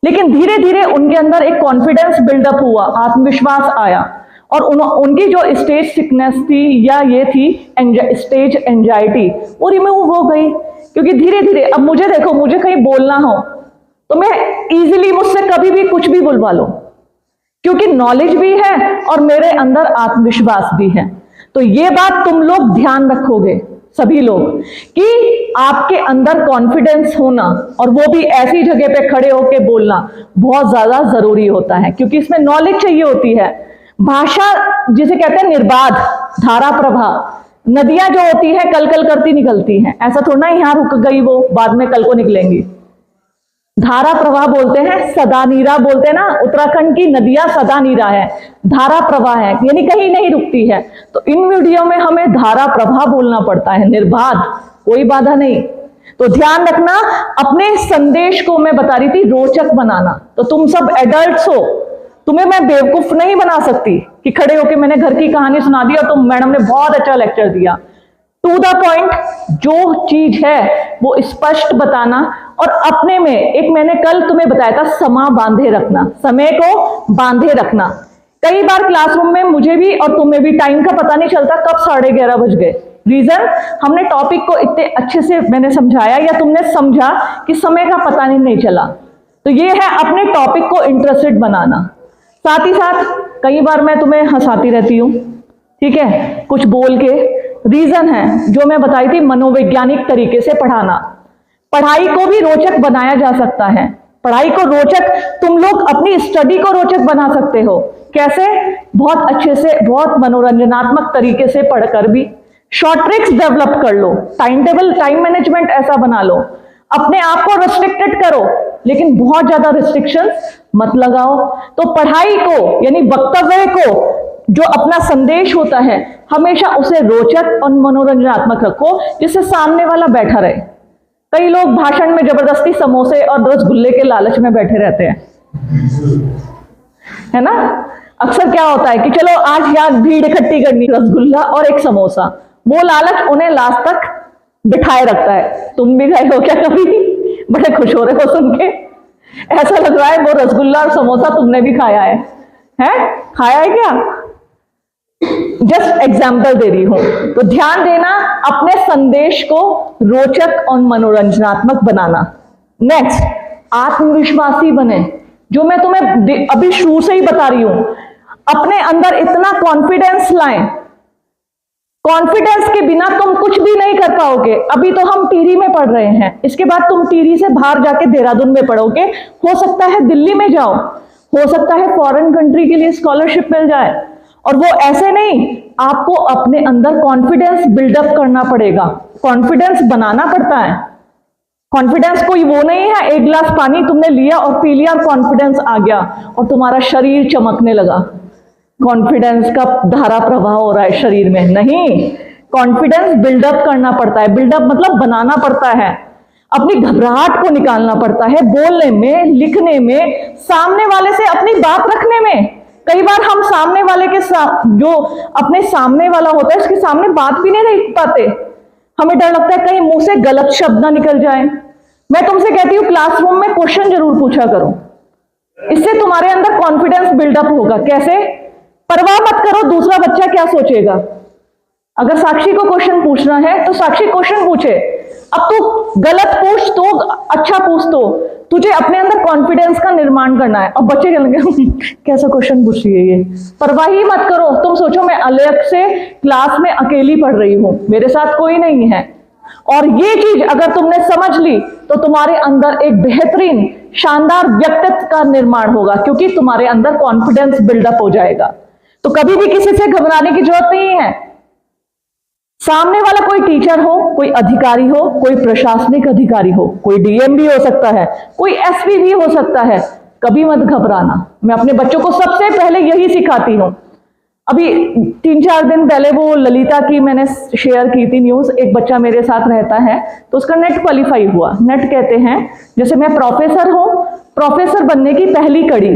लेकिन धीरे धीरे उनके अंदर एक कॉन्फिडेंस बिल्डअप हुआ, आत्मविश्वास आया, और उनकी जो स्टेज सिकनेस थी या ये थी स्टेज एंजाइटी, वो रिमूव हो गई। क्योंकि धीरे धीरे अब मुझे देखो, मुझे कहीं बोलना हो तो मैं इजीली मुझसे कभी भी कुछ भी बुलवा लो, क्योंकि नॉलेज भी है और मेरे अंदर आत्मविश्वास भी है। तो ये बात तुम लोग ध्यान रखोगे सभी लोग, कि आपके अंदर कॉन्फिडेंस होना, और वो भी ऐसी जगह पे खड़े होके बोलना बहुत ज्यादा जरूरी होता है, क्योंकि इसमें नॉलेज चाहिए होती है। भाषा जिसे कहते हैं निर्बाध धारा प्रवाह, नदियां जो होती है कल कल करती निकलती हैं, ऐसा थोड़ा ना यहाँ रुक गई वो बाद में कल को निकलेंगी। धारा प्रवाह बोलते हैं, सदा नीरा बोलते हैं ना, उत्तराखंड की नदियां सदा नीरा है, धारा प्रवाह है, यानी कहीं नहीं रुकती है। तो इन वीडियो में हमें धारा प्रवाह बोलना पड़ता है, निर्बाध, कोई बाधा नहीं। तो ध्यान रखना, अपने संदेश को मैं बता रही थी रोचक बनाना। तो तुम सब एडल्ट्स हो, तुम्हें मैं बेवकूफ नहीं बना सकती कि खड़े होके मैंने घर की कहानी सुना दी और तुम मैडम ने बहुत अच्छा लेक्चर दिया। टू द पॉइंट, जो चीज है वो स्पष्ट बताना, और अपने में एक मैंने कल तुम्हें बताया था, समा बांधे रखना, समय को बांधे रखना। कई बार क्लासरूम में मुझे भी और तुम्हें भी टाइम का पता नहीं चलता कब 11:30 बज गए। रीजन, हमने टॉपिक को इतने अच्छे से मैंने समझाया या तुमने समझा कि समय का पता नहीं चला। तो ये है अपने टॉपिक को इंटरेस्टेड बनाना। साथ ही साथ कई बार मैं तुम्हें हंसाती रहती हूँ, ठीक है, कुछ बोल के। रीजन है जो मैं बताई थी, मनोवैज्ञानिक तरीके से पढ़ाना। पढ़ाई को भी रोचक बनाया जा सकता है। पढ़ाई को रोचक, तुम लोग अपनी स्टडी को रोचक बना सकते हो। कैसे? बहुत अच्छे से, बहुत मनोरंजनात्मक तरीके से पढ़कर भी। शॉर्ट ट्रिक्स डेवलप कर लो, टाइम टेबल, टाइम मैनेजमेंट ऐसा बना लो, अपने आप को रिस्ट्रिक्टेड करो, लेकिन बहुत ज्यादा रिस्ट्रिक्शंस मत लगाओ। तो पढ़ाई को यानी वक्तव्य को, जो अपना संदेश होता है, हमेशा उसे रोचक और मनोरंजनात्मक रखो, जिससे सामने वाला बैठा रहे। कई लोग भाषण में जबरदस्ती समोसे और रसगुल्ले के लालच में बैठे रहते हैं, है ना। अक्सर क्या होता है कि चलो आज यहाँ भीड़ इकट्ठी करनी, रसगुल्ला और एक समोसा, वो लालच उन्हें लास्ट तक बिठाए रखता है। तुम भी गए हो क्या कभी? बड़े खुश हो रहे हो सुन के, ऐसा लग रहा है वो रसगुल्ला और समोसा तुमने भी खाया है? खाया है क्या? जस्ट एग्जाम्पल दे रही हूं। तो ध्यान देना, अपने संदेश को रोचक और मनोरंजनात्मक बनाना। नेक्स्ट, आत्मविश्वासी बने। जो मैं तुम्हें अभी शुरू से ही बता रही हूं, अपने अंदर इतना कॉन्फिडेंस लाएं। कॉन्फिडेंस के बिना तुम कुछ भी नहीं कर पाओगे। अभी तो हम टिहरी में पढ़ रहे हैं, इसके बाद तुम टिहरी से बाहर जाके देहरादून में पढ़ोगे, हो सकता है दिल्ली में जाओ, हो सकता है फॉरेन कंट्री के लिए स्कॉलरशिप मिल जाए। और वो ऐसे नहीं, आपको अपने अंदर कॉन्फिडेंस बिल्डअप करना पड़ेगा, कॉन्फिडेंस बनाना पड़ता है। कॉन्फिडेंस कोई वो नहीं है एक गिलास पानी तुमने लिया और पी लिया और कॉन्फिडेंस आ गया और तुम्हारा शरीर चमकने लगा, कॉन्फिडेंस का धारा प्रवाह हो रहा है शरीर में। नहीं, कॉन्फिडेंस बिल्डअप करना पड़ता है। बिल्डअप मतलब बनाना पड़ता है, अपनी घबराहट को निकालना पड़ता है, बोलने में, लिखने में, सामने वाले से अपनी बात रखने में। कई बार हम सामने वाले के जो अपने सामने वाला होता है उसके सामने बात भी नहीं रख पाते, हमें डर लगता है कहीं मुंह से गलत शब्द ना निकल जाए। मैं तुमसे कहती हूँ क्लासरूम में क्वेश्चन जरूर पूछा करो, इससे तुम्हारे अंदर कॉन्फिडेंस बिल्डअप होगा। कैसे? परवाह मत करो दूसरा बच्चा क्या सोचेगा। अगर साक्षी को क्वेश्चन पूछना है तो साक्षी क्वेश्चन पूछे, अब तू गलत पूछ तो अच्छा पूछ, तो तुझे अपने अंदर कॉन्फिडेंस का निर्माण करना है। और बच्चे कहेंगे कैसा क्वेश्चन पूछ रही है ये। परवाह ही मत करो, तुम सोचो मैं अलग से क्लास में अकेली पढ़ रही हूं, मेरे साथ कोई नहीं है। और ये चीज अगर तुमने समझ ली तो तुम्हारे अंदर एक बेहतरीन शानदार व्यक्तित्व का निर्माण होगा, क्योंकि तुम्हारे अंदर कॉन्फिडेंस बिल्डअप हो जाएगा। तो कभी भी किसी से घबराने की जरूरत नहीं है। सामने वाला कोई टीचर हो, कोई अधिकारी हो, कोई प्रशासनिक अधिकारी हो, कोई डीएम भी हो सकता है, कोई एसपी भी हो सकता है, कभी मत घबराना। मैं अपने बच्चों को सबसे पहले यही सिखाती हूं। अभी 3-4 दिन पहले वो ललिता की मैंने शेयर की थी न्यूज, एक बच्चा मेरे साथ रहता है तो उसका नेट क्वालिफाई हुआ। नेट कहते हैं जैसे मैं प्रोफेसर हूं, प्रोफेसर बनने की पहली कड़ी,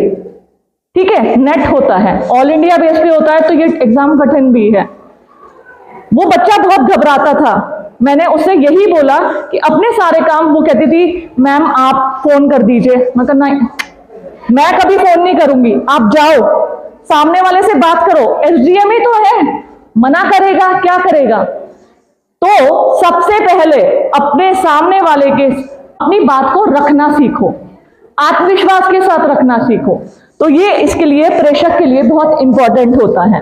ठीक है, नेट होता है, ऑल इंडिया बेस पे होता है, तो ये एग्जाम कठिन भी है। वो बच्चा बहुत घबराता था, मैंने उससे यही बोला कि अपने सारे काम, वो कहती थी मैम आप फोन कर दीजिए, मैं कहना नहीं, मैं कभी फोन नहीं करूंगी, आप जाओ सामने वाले से बात करो, एसडीएम ही तो है, मना करेगा क्या करेगा। तो सबसे पहले अपने सामने वाले के अपनी बात को रखना सीखो, आत्मविश्वास के साथ रखना सीखो। तो ये इसके लिए प्रेक्षक के लिए बहुत इंपॉर्टेंट होता है।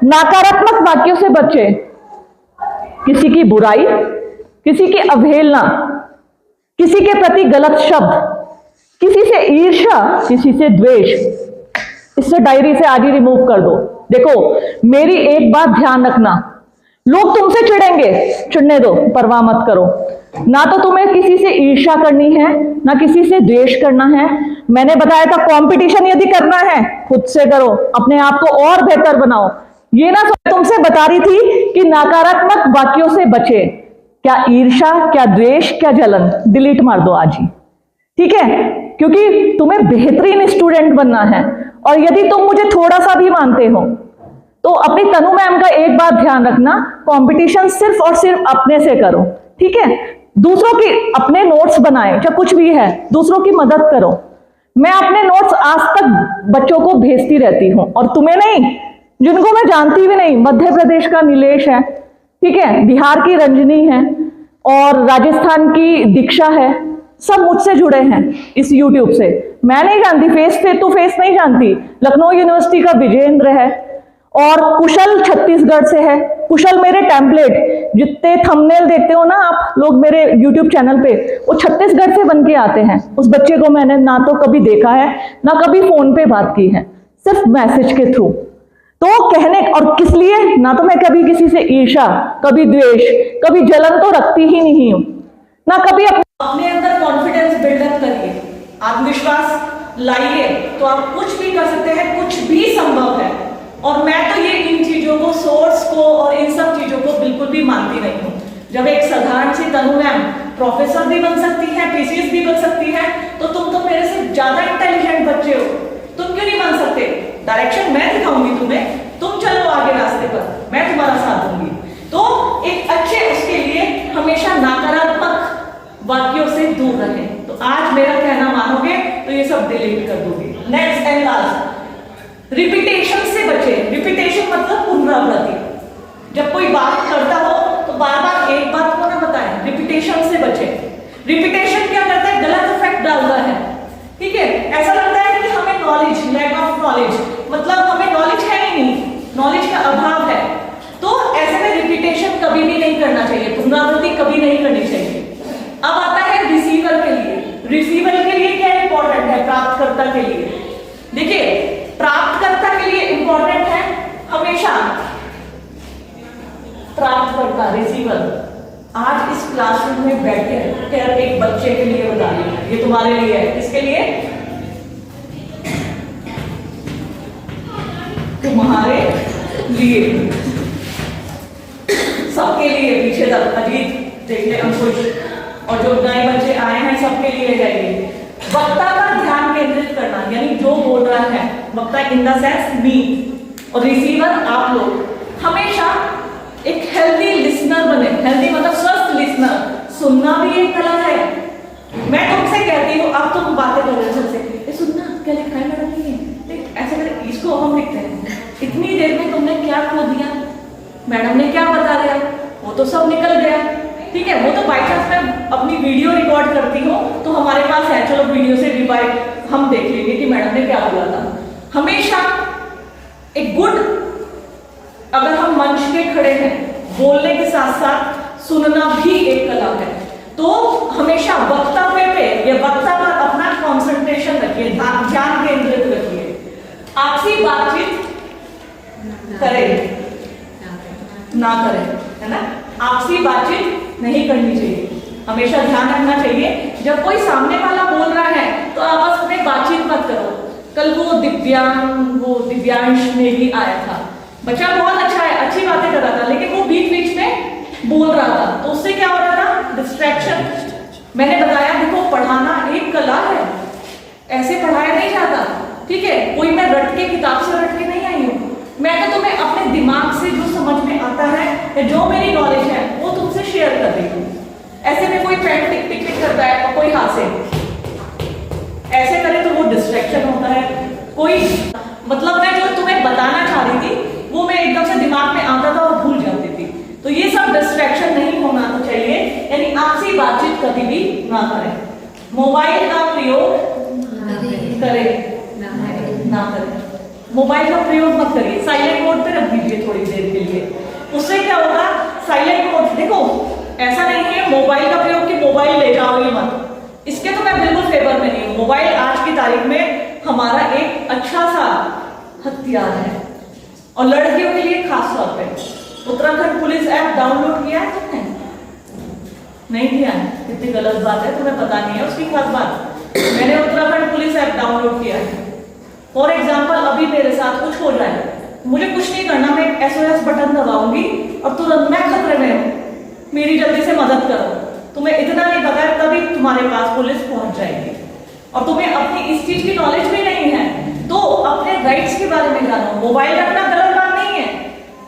नकारात्मक वाक्यों से बचे, किसी की बुराई, किसी की अवहेलना, किसी के प्रति गलत शब्द, किसी से ईर्ष्या, किसी से द्वेष, इससे डायरी से आज ही रिमूव कर दो। देखो मेरी एक बात ध्यान रखना, लोग तुमसे चिढ़ेंगे, चिढ़ने दो, परवाह मत करो। ना तो तुम्हें किसी से ईर्ष्या करनी है, ना किसी से द्वेष करना है। मैंने बताया था कंपटीशन यदि करना है खुद से करो, अपने आप को और बेहतर बनाओ। ये ना तुमसे बता रही थी कि नकारात्मक वाक्यों से बचे, क्या ईर्ष्या, क्या द्वेष, क्या जलन, डिलीट मार दो आज ही, ठीक है, क्योंकि तुम्हें बेहतरीन स्टूडेंट बनना है। और यदि तुम मुझे थोड़ा सा भी मानते हो तो अपनी तनु मैम का एक बात ध्यान रखना, कंपटीशन सिर्फ और सिर्फ अपने से करो, ठीक है। दूसरों की अपने नोट्स बनाए, चाहे कुछ भी है, दूसरों की मदद करो। मैं अपने नोट्स आज तक बच्चों को भेजती रहती हूं, और तुम्हें नहीं, जिनको मैं जानती भी नहीं, मध्य प्रदेश का नीलेश है, ठीक है, बिहार की रंजनी है और राजस्थान की दीक्षा है, सब मुझसे जुड़े हैं इस यूट्यूब से। मैं नहीं जानती, फेस टू फेस नहीं जानती। लखनऊ यूनिवर्सिटी का विजेंद्र है और कुशल छत्तीसगढ़ से है। कुशल मेरे टेम्पलेट, जितने थंबनेल देखते हो ना आप लोग मेरे यूट्यूब चैनल पे, वो छत्तीसगढ़ से बन के आते हैं। उस बच्चे को मैंने ना तो कभी देखा है, ना कभी फोन पे बात की है, सिर्फ मैसेज के थ्रू। तो कहने और किस लिए, ना तो मैं कभी किसी से ईर्ष्या, कभी द्वेष, कभी जलन तो रखती ही नहीं हूं, ना कभी अपने अंदर कॉन्फिडेंस बिल्डअप करिए, आत्मविश्वास लाइए, तो आप कुछ भी कर सकते हैं, कुछ भी संभव है। और मैं तो ये इन चीजों को, सोर्स को और इन सब चीजों को बिल्कुल भी मानती नहीं हूँ। जब एक साधारण सी तनु मैम प्रोफेसर भी बन सकती है, पीसीएस भी बन सकती है, तो तुम तो मेरे से ज्यादा इंटेलिजेंट बच्चे हो, तुम क्यों नहीं बन सकते? डायरेक्शन मैं दिखाऊंगी तुम्हें, तुम चलो आगे रास्ते पर, मैं तुम्हारा साथ दूंगी। तो एक अच्छे उसके लिए हमेशा नकारात्मक वाक्यों से दूर रहें। तो आज मेरा कहना मानोगे तो ये सब डिलीट कर दोगे। नेक्स्ट एंड लास्ट, रिपीटेशन से बचे। रिपीटेशन मतलब पुनरावृत्ति। जब कोई बात करता हो तो बार बार एक बात को ना बताएं, रिपीटेशन से बचे। रिपीटेशन क्या करता है? गलत इफेक्ट डालता है, ठीक है। ऐसा लगता है कि हमें नॉलेज, लैक ऑफ नॉलेज, मतलब हमें नॉलेज है ही नहीं, नॉलेज का अभाव है। तो ऐसे में रिपीटेशन कभी भी नहीं करना चाहिए, पुनरावृत्ति कभी नहीं करनी चाहिए। अब आता है रिसीवर के लिए। रिसीवर के लिए क्या इंपॉर्टेंट है? प्राप्तकर्ता के लिए। देखिए, प्राप्तकर्ता के लिए इंपॉर्टेंट है हमेशा प्राप्तकर्ता, रिसीवर। आज इस क्लासरूम में बैठे कर एक बच्चे के लिए बता रही हूं, ये तुम्हारे लिए है। किसके लिए? तुम्हारे लिए, सबके लिए। पीछे तक अजीत देख ले, अंकुश और जो नए बच्चे आए हैं, सबके लिए जाइए। वक्ता का ध्यान केंद्रित करना, यानी जो बोल रहा है, वक्ता इन द सेंस मी, और रिसीवर आप लोग हमेशा एक हेल्दी लिसनर बने। हेल्दी मतलब स्वस्थ लिसनर। सुनना भी एक कला है। मैं तुमसे कहती हूँ, अब तुम बातें कर रहे हो सबसे, ये सुनना क्या लिखा है मैडम ने, ऐसे करें, इसको हम लिखते हैं। इतनी देर में तुमने क्या खो दिया, मैडम ने क्या बता दिया, वो तो सब निकल गया, ठीक है। वो तो बाई चांस मैं अपनी वीडियो रिकॉर्ड करती हूँ तो हमारे पास है, चलो वीडियो से रिवाइड हम देख लेंगे कि मैडम ने क्या बोला था। हमेशा एक गुड, अगर हम मंच पे खड़े हैं, बोलने के साथ साथ सुनना भी एक कला है। तो हमेशा वक्तव्य पे या वक्ता पर अपना कंसंट्रेशन रखिए, ध्यान केंद्रित रखिए। आपसी बातचीत करें ना करें, है ना, आपसी बातचीत नहीं करनी चाहिए। हमेशा ध्यान रखना चाहिए, जब कोई सामने वाला बोल रहा है तो आपस में बातचीत मत करो। कल वो दिव्यांश में भी आया था, बच्चा बहुत अच्छा है, अच्छी बातें कर रहा था, लेकिन वो बीच बीच में बोल रहा था, तो उससे क्या हो रहा था? डिस्ट्रैक्शन। मैंने बताया, देखो पढ़ाना एक कला है, ऐसे पढ़ाया नहीं जाता, ठीक है। कोई मैं रट के, किताब से रट के नहीं आई हूँ। मैं तो तुम्हें अपने दिमाग से जो समझ में आता है या जो मेरी नॉलेज है वो तुमसे शेयर कर रही हूँ। ऐसे में कोई पेन टिक टिक टिक करता है और कोई हाथ से ऐसे करे तो वो डिस्ट्रैक्शन होता है। कोई मतलब मैं जो तुम्हें बताना चाह रही थी वो मैं एकदम से दिमाग में आता था और भूल जाती थी। तो ये सब डिस्ट्रैक्शन नहीं होना तो चाहिए, यानी आपसी बातचीत कभी भी ना करें। मोबाइल का प्रयोग करें ना करें, मोबाइल का प्रयोग मत करिए। साइलेंट मोड पे रख दीजिए थोड़ी देर के लिए, उससे क्या होगा? साइलेंट मोड, देखो ऐसा नहीं है मोबाइल का प्रयोग कि मोबाइल ले जाओ ये मत, इसके तो मैं बिल्कुल फेवर में नहीं हूँ। मोबाइल आज की तारीख में हमारा एक अच्छा सा हथियार है, और लड़कियों के लिए खास तौर पे। उत्तराखंड पुलिस ऐप डाउनलोड किया है तुमने? नहीं किया है? कितनी गलत बात है, तुम्हें पता नहीं है उसकी खास बात। मैंने उत्तराखंड पुलिस ऐप डाउनलोड किया है। फॉर एग्जाम्पल, अभी मेरे साथ कुछ हो जाए, मुझे कुछ नहीं करना, मैं SOS बटन दबाऊंगी और तुरंत मैं खतरे में हूं, मेरी जल्दी से मदद करो। तुम्हें इतना नहीं पता है, तभी तुम्हारे पास पुलिस पहुंच जाएगी। और तुम्हें अपनी इस चीज की नॉलेज भी नहीं है, तो अपने राइट्स के बारे में जानो। मोबाइल रखना गलत बात नहीं है,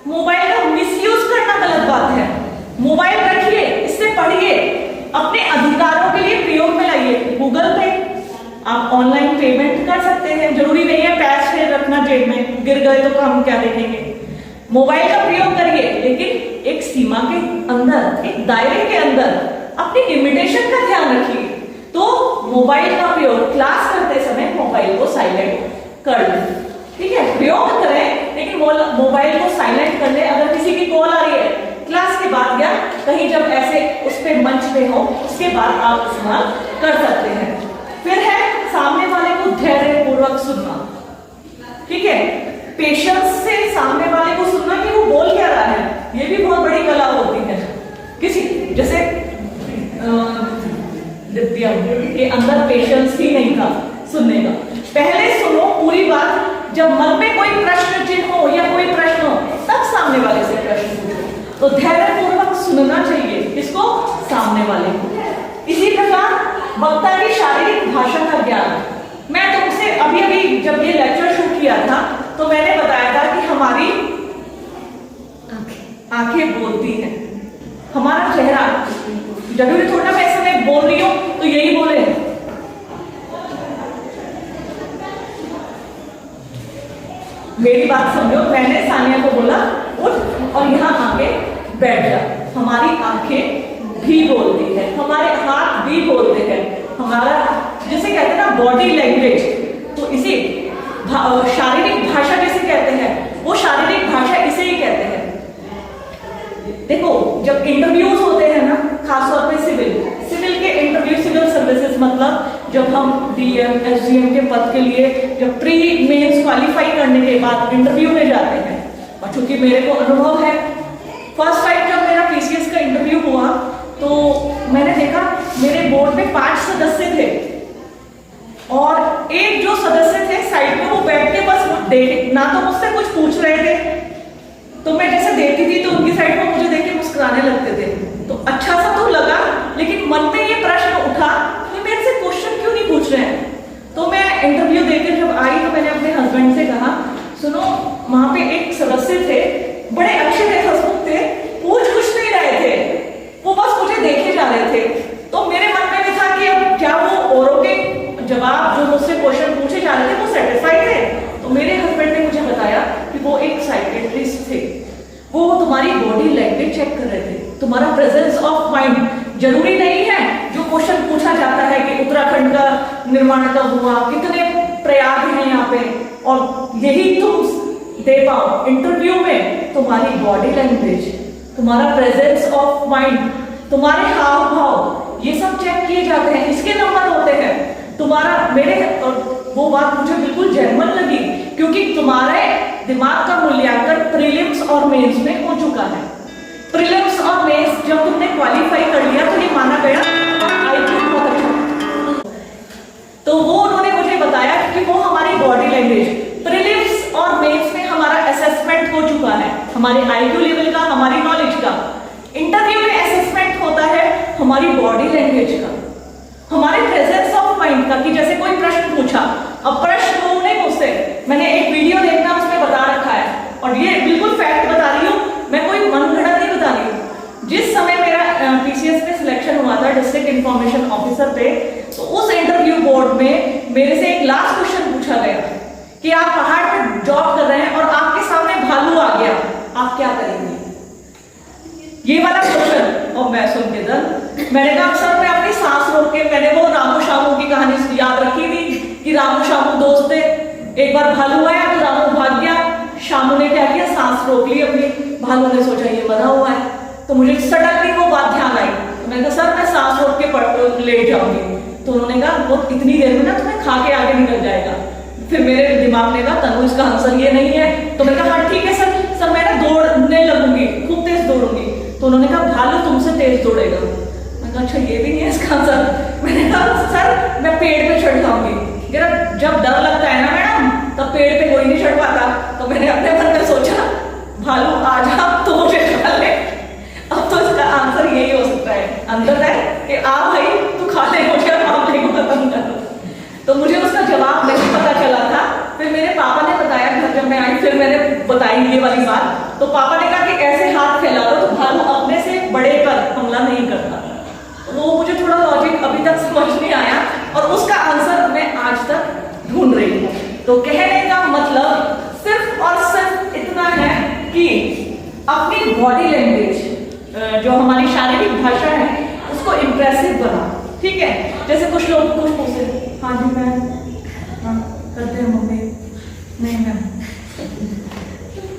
मोबाइल का मिसयूज करना गलत बात है। मोबाइल रखिए, इससे पढ़िए, अपने अधिकारों के लिए प्रयोग में लाइए। गूगल पे आप ऑनलाइन पेमेंट कर सकते हैं, जरूरी नहीं है पैसे रखना जेब में, गिर गए तो हम क्या देखेंगे। मोबाइल का प्रयोग करिए, लेकिन एक सीमा के अंदर, एक दायरे के अंदर, अपनी लिमिटेशन का ध्यान रखिए। तो मोबाइल का प्रयोग क्लास करते समय मोबाइल को साइलेंट कर लें, ठीक है। प्रयोग करें लेकिन मोबाइल को साइलेंट कर ले। अगर किसी की कॉल आ रही है क्लास के बाद या कहीं जब ऐसे उस पे मंच पे हो, उसके बाद आप इस्तेमाल कर सकते हैं। फिर है सामने वाले को धैर्य पूर्वक सुनना, ठीक है। पेशेंस से सामने वाले को सुनना कि वो बोल क्या रहा है, ये भी बहुत बड़ी कला होती है। किसी जैसे दिव्यम के अंदर पेशेंस ही नहीं था सुनने का। पहले सुनो पूरी बात, जब मन में कोई प्रश्न चिन्ह हो या कोई प्रश्न हो तब सामने वाले से प्रश्न पूछो। तो धैर्यपूर्वक सुनना चाहिए किसको, सामने वाले को। इसी प्रकार वक्ता की शारीरिक भाषा का ज्ञान। मैं तुमसे अभी अभी जब ये लेक्चर शुरू किया था तो मैंने बताया था कि हमारी आंखें बोलती हैं, हमारा चेहरा, जरूरी थोड़ा मैं समय बोल रही हूं तो यही बोले। मेरी बात समझो, मैंने सानिया को बोला उठ और यहाँ आके बैठ जा। हमारी आंखें भी बोलती है, हमारे हाथ भी बोलते हैं, हमारा जिसे कहते हैं ना बॉडी लैंग्वेज, तो इसी शारीरिक भाषा जिसे कहते हैं वो शारीरिक भाषा इसे ही कहते हैं। देखो जब इंटरव्यूज होते हैं ना, खासतौर पे सिविल के इंटरव्यू, सिविल सर्विसेज मतलब जब हम डीएम एसडीएम के पद के लिए जब प्री मेंस क्वालिफाई करने के बाद इंटरव्यू में जाते हैं, और चूंकि मेरे को अनुभव है, फर्स्ट टाइम जब मेरा पीसीएस का इंटरव्यू हुआ तो मैंने देखा मेरे बोर्ड में 5 सदस्य थे और एक जो सदस्य थे साइड में वो बैठ के बस देख, ना तो मुझसे कुछ पूछ रहे थे, तो मैं जैसे देखती थी तो उनकी साइड में मुझे देख के मुस्कुराने लगते थे। तो अच्छा सा तो लगा, लेकिन मन में ये प्रश्न उठा कि मेरे से क्वेश्चन क्यों नहीं पूछ रहे हैं। तो मैं इंटरव्यू देकर जब आई तो मैंने अपने हस्बैंड से कहा, सुनो वहां पे एक सदस्य थे, बड़े अच्छे थे, हंसमुख थे, पूछ कुछ नहीं रहे थे, वो बस मुझे देखे जा रहे थे। तो मेरे मन में भी था कि अब क्या वो औरों के जवाब जो मुझसे क्वेश्चन पूछे जा रहे थे वो सेटिस्फाइड थे। तो मेरे हस्बैंड ने मुझे बताया कि वो एक साइकियाट्रिस्ट थे, वो तुम्हारी बॉडी लैंग्वेज चेक कर रहे थे, तुम्हारा प्रेजेंस ऑफ माइंड। जरूरी नहीं है जो क्वेश्चन पूछा जाता है कि उत्तराखंड का निर्माण कब हुआ, कितने प्रयाग हैं यहाँ पे, और यही तुम दे पाओ। इंटरव्यू में तुम्हारी बॉडी लैंग्वेज, तुम्हारा प्रेजेंस ऑफ माइंड, तुम्हारे हाव भाव, ये सब चेक किए जाते हैं, इसके नंबर होते हैं। तुम्हारा मेरे वो बात मुझे बिल्कुल जेन्युइन लगी, क्योंकि तुम्हारे दिमाग का मूल्यांकन प्रीलिम्स और मेंस में हो चुका है। प्रीलिम्स और मेंस जब तुमने क्वालिफाई कर लिया तो ये माना गया आईक्यू बहुत अच्छा। तो वो उन्होंने मुझे बताया कि वो हमारी बॉडी लैंग्वेज, प्रीलिम्स और मेंस में हमारा असेसमेंट हो चुका है, हमारे आईक्यू लेवल का, हमारी नॉलेज का। इंटरव्यू में असेसमेंट होता है हमारी बॉडी लैंग्वेज का, हमारे प्रेजेंस ऑफ माइंड का, कि जैसे कोई प्रश्न पूछा, अब प्रश्न वो नहीं मुझसे, मैंने एक वीडियो देखना उसमें बता रखा है, और ये बिल्कुल फैक्ट बता रही हूँ, मैं कोई मनगढ़ंत नहीं बता रही हूँ। जिस समय मेरा पीसीएस में सिलेक्शन हुआ था डिस्ट्रिक्ट इंफॉर्मेशन ऑफिसर पे, तो उस इंटरव्यू बोर्ड में मेरे से एक लास्ट क्वेश्चन पूछा गया कि आप पहाड़ पर जॉब कर रहे हैं और आपके सामने भालू आ गया, आप क्या करेंगे? ये वाला क्वेश्चन। और मैं सुन के मैंने कहा सर मैं अपनी सांस रोक के, मैंने वो रामू शामू की कहानी याद रखी थी कि रामू शामू दोस्त थे, एक बार भालू आया तो रामू भाग गया, शामू ने क्या किया, सांस रोक ली अपनी, भालू ने सोचा ये मरा हुआ है। तो मुझे सडनली वो बात ध्यान आई, तो मैंने कहा सर मैं सांस रोक के लेट जाऊंगी। तो उन्होंने कहा वो इतनी देर में ना तुम्हें खा के आगे निकल जाएगा। फिर मेरे दिमाग ने कहा तनु इसका आंसर ये नहीं है। तो मैंने कहा हाँ ठीक है सर मैं ना दौड़ने लगूंगी, खूब तेज दौड़ूंगी। तो उन्होंने कहा भालू तुमसे तेज दौड़ेगा। मैंने कहा अच्छा ये भी नहीं है इसका आंसर। मैंने कहा सर मैं पेड़ पे चढ़ जाऊंगी। जब डर लगता है ना मैडम तब पेड़ पे कोई नहीं चढ़ पाता। तो मैंने अपने मन में सोचा भालू आ जा तो मुझे खा ले। अब तो इसका आंसर यही हो सकता है, अंदर है कि आ भाई तू खा ले मुझे, मामले को खत्म कर। तो मुझे उसका जवाब नहीं पता चला था। फिर मेरे पापा ने बताया घर जब मैं आई, फिर मैंने बताई ये वाली बात। तो पापा ने कहा कि ऐसे हाथ फैला दो तो भालू अपने से बड़े पर हमला नहीं करता। वो मुझे थोड़ा लॉजिक अभी तक समझ नहीं आया और उसका आंसर मैं आज तक ढूंढ रही हूँ। तो कहने का मतलब सिर्फ और सिर्फ इतना है कि अपनी बॉडी लैंग्वेज जो हमारी शारीरिक भाषा है उसको इम्प्रेसिव बना। ठीक है, जैसे कुछ लोग कुछ पूछते हाँ जी मैम, हाँ करते हैं मम्मी, नहीं मैम,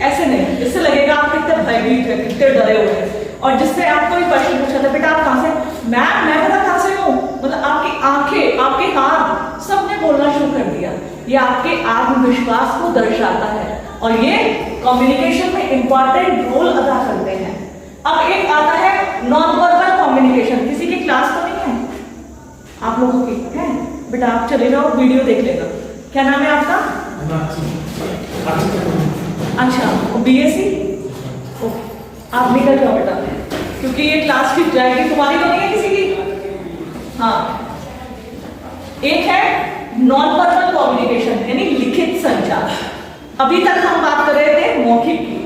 ऐसे नहीं। इससे लगेगा आप कितने भयभीत है, कितने डरे हुए हैं। और जिससे आपको भी प्रश्न पूछा था बेटा आप कहाँ से, मैम मैं पता कहाँ से हूँ, मतलब आपकी आंखें आपके हाथ सबने बोलना शुरू कर दिया। ये आपके आत्मविश्वास को दर्शाता है। और ये कम्युनिकेशन में इंपॉर्टेंट रोल अदा करते हैं। अब एक आता है नॉन वर्बल कम्युनिकेशन। किसी की क्लास तो नहीं है आप लोगों की? है बेटा, आप चले जाओ, वीडियो देख लेना। क्या नाम है आपका? अच्छा, BSc। ओके, आप निकल जाओ बेटा, क्योंकि ये क्लास खिंच जाएगी। तुम्हारी तो नहीं है किसी की? हाँ, एक है नॉन वर्बल कम्युनिकेशन यानी लिखित संचार। अभी तक हम बात कर रहे थे मौखिक की,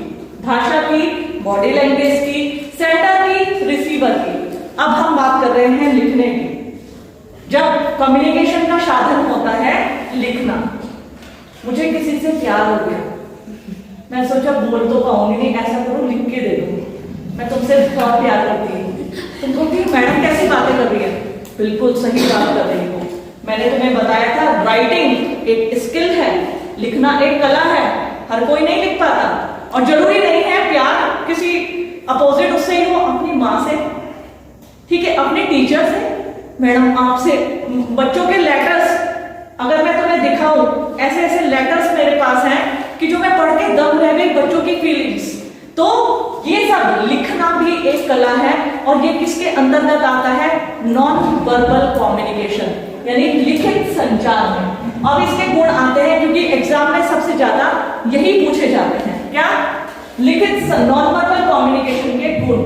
भाषा की, बॉडी लैंग्वेज की, सेंडर की, रिसीवर की। अब हम बात कर रहे हैं लिखने की। जब कम्युनिकेशन का साधन होता है लिखना। मुझे किसी से प्यार हो गया, मैं सोचा बोल तो पाऊंगी नहीं, ऐसा करो लिख के दे दो, मैं तुमसे बहुत प्यार करती हूँ। तुमको कि मैडम कैसी बातें कर रही है? बिल्कुल सही बात कर रही हो। मैंने तुम्हें बताया था राइटिंग एक स्किल है, लिखना एक कला है, हर कोई नहीं लिख पाता। और जरूरी नहीं है प्यार किसी अपोजिट उससे ही हो, अपनी माँ से, ठीक है, अपने टीचर से, मैडम आपसे, बच्चों के लेटर्स अगर मैं तुम्हें दिखाऊं, ऐसे ऐसे लेटर्स मेरे पास हैं कि जो मैं पढ़ के दम रह गई, बच्चों की फीलिंग्स। तो ये सब लिखना भी एक कला है और ये किसके अंतर्गत आता है? नॉन वर्बल कम्युनिकेशन यानी लिखित संचार में। अब इसके गुण आते हैं क्योंकि एग्जाम में सबसे ज्यादा यही पूछे जाते हैं। क्या? लिखित नॉन वर्बल कम्युनिकेशन के गुण।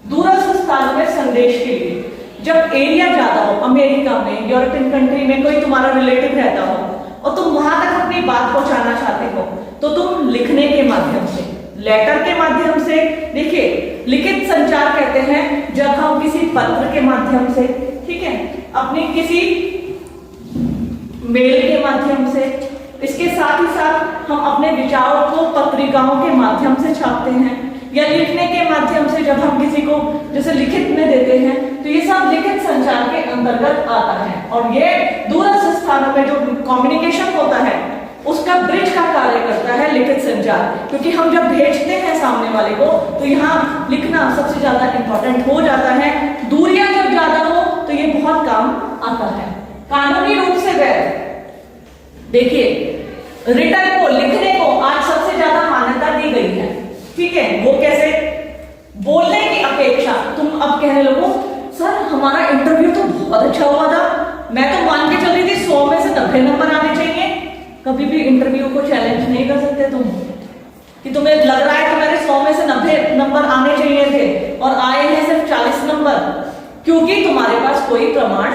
दूरस्थ स्थान में संदेश के लिए, जब एरिया ज्यादा हो, अमेरिका में, यूरोपियन कंट्री में कोई तुम्हारा रिलेटिव रहता हो और तुम वहां तक अपनी बात पहुंचाना चाहते हो, तो तुम लिखने के माध्यम से, लेटर के माध्यम से। देखिए, लिखित संचार कहते हैं जब हम किसी पत्र के माध्यम से, ठीक है, अपनी किसी मेल के माध्यम से, इसके साथ ही साथ हम अपने विचारों को पत्रिकाओं के माध्यम से छापते हैं, या लिखने के माध्यम से जब हम किसी को जैसे लिखित में देते हैं, तो ये सब लिखित संचार के अंतर्गत आता है। और ये दूरस्थ स्थानों में जो कम्युनिकेशन होता है उसका ब्रिज का कार्य करता है लिखित संचार, क्योंकि हम जब भेजते हैं सामने वाले को तो यहाँ लिखना सबसे ज्यादा इंपॉर्टेंट हो जाता है। दूरियां जब ज्यादा हो तो ये बहुत काम आता है। कानूनी रूप से वैध, देखिए रिटर्न को, लिखने को आज सबसे ज्यादा मान्यता दी गई है, ठीक है। वो कैसे? बोलने की अपेक्षा तुम अब कहने लगो सर हमारा इंटरव्यू तो बहुत अच्छा हुआ था, मैं तो मान के चल रही थी 100 में से 90 नंबर आने चाहिए। कभी भी इंटरव्यू को चैलेंज नहीं कर सकते तुम कि तुम्हें लग रहा है कि मेरे 100 में से 90 नंबर आने चाहिए थे और आए हैं सिर्फ 40 नंबर, क्योंकि तुम्हारे पास कोई प्रमाण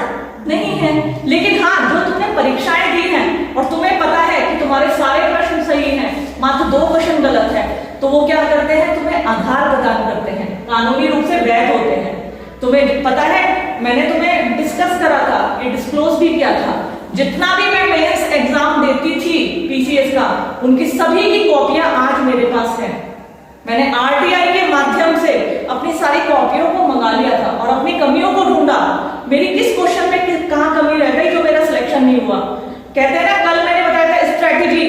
नहीं है। लेकिन हाँ, जो तुमने परीक्षाएं दी हैं और तुम्हें पता है कि तुम्हारे सारे प्रश्न सही हैं, मात्र 2 क्वेश्चन गलत है, तो वो क्या करते हैं? तुम्हें आधार प्रदान करते हैं, कानूनी रूप से वैध होते हैं। तुम्हें पता है, मैंने तुम्हें डिस्कस करा था, ये डिस्क्लोज भी किया था, जितना भी मैं मेंस एग्जाम देती थी PCS का, उनकी सभी की कॉपियां आज मेरे पास हैं। मैंने RTI के माध्यम से अपनी सारी कॉपियों को मंगा लिया था और अपनी कमियों को ढूंढा, मेरी किस क्वेश्चन में कहां कमी रह गई जो मेरा सिलेक्शन नहीं हुआ। कहते हैं ना, कल मैंने बताया था स्ट्रेटेजी,